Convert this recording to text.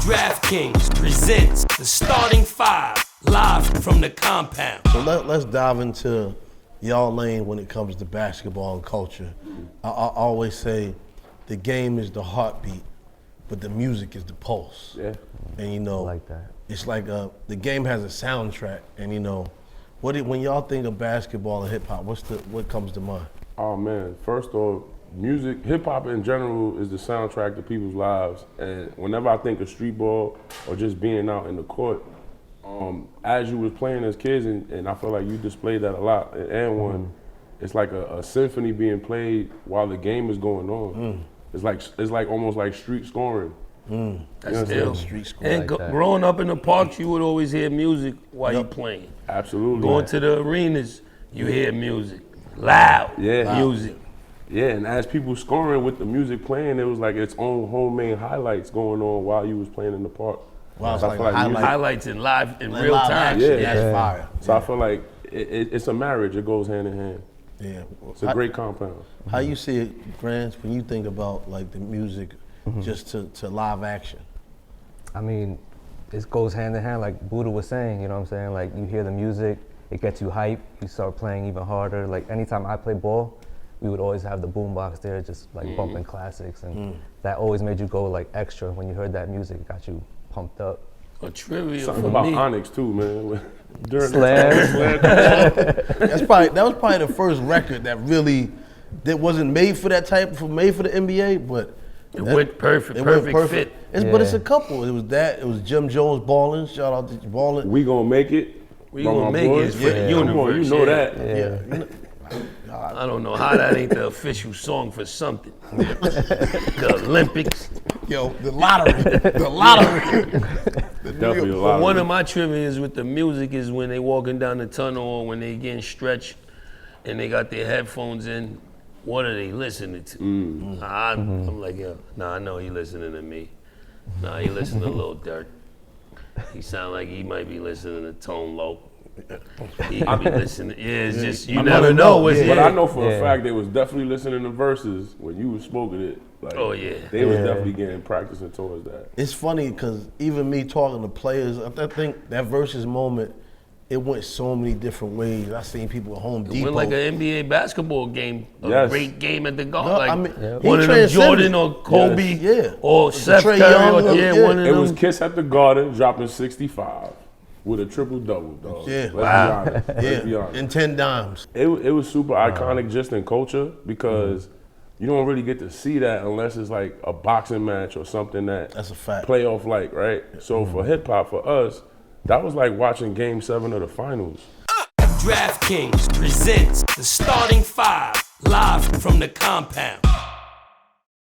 DraftKings presents the starting five live from the compound. So let's dive into y'all lane when it comes to basketball and culture. I always say the game is the heartbeat, but the music is the pulse. Yeah. And I like that. it's like the game has a soundtrack, and when y'all think of basketball and hip hop, what comes to mind? Oh man, first off, music, hip hop in general is the soundtrack to people's lives. And whenever I think of street ball or just being out in the court, as you was playing as kids, and I feel like you displayed that a lot. And one, it's like a symphony being played while the game is going on. It's like almost like street scoring. That's ill. Street scoring. And growing up in the parks, you would always hear music while you playing. Absolutely. Going to the arenas, you hear music. Loud music. Yeah, and as people scoring with the music playing, it was like its own homemade highlights going on while you was playing in the park. Wow, it's So I like feel like music- Highlights in real live time. action. Yeah. That's fire. So I feel like it's a marriage. It goes hand in hand. Yeah. It's a great compound. How you see it, Grandz, when you think about like the music just to live action? I mean, it goes hand in hand, like Buda was saying, you know what I'm saying? Like, you hear the music, it gets you hype, you start playing even harder. Like, anytime I play ball, we would always have the boombox there, just like bumping classics, and that always made you go like extra when you heard that music. It got you pumped up. A trivia Something for about me. Onyx too, man. During Slam. That was probably the first record that wasn't made for that made for the NBA, but It went perfect fit. But it's a couple. It was Jim Jones Ballin'. Shout out to Ballin'. We Gonna Make It. We by Gonna my Make boys. It for the Come on, universe. you know yeah. that. Yeah. I don't know how that ain't the official song for something. The Olympics. Yo, the lottery. The lottery. Definitely a But lot. one of my trivias with the music is when they walking down the tunnel or when they getting stretched and they got their headphones in, what are they listening to? I'm like, yo, nah, I know he listening to me. Nah, he listening to Lil Durk. He sound like he might be listening to Tone Loc. He could be listening. Yeah, it's just, you never know. But I know for a fact they was definitely listening to verses when you was smoking it. Like, Oh, yeah. They was definitely getting practicing towards that. It's funny because even me talking to players, I think that versus moment, it went so many different ways. I seen people at Home It Depot. went like an NBA basketball game, a Yes. great game at the Garden. No, like I mean, he one of them transcended. Jordan or Kobe Yeah. or Steph Trae Curry. Young, Or, yeah. one of It them. was Kiss at the Garden dropping 65 with a triple-double, dog. Yeah. Let's Wow. be honest. Let's be honest. And 10 dimes. It was super iconic just in culture because you don't really get to see that unless it's like a boxing match or something That's a fact. playoff like, right? So for hip hop, for us, that was like watching Game 7 of the finals. DraftKings presents the starting five live from the compound.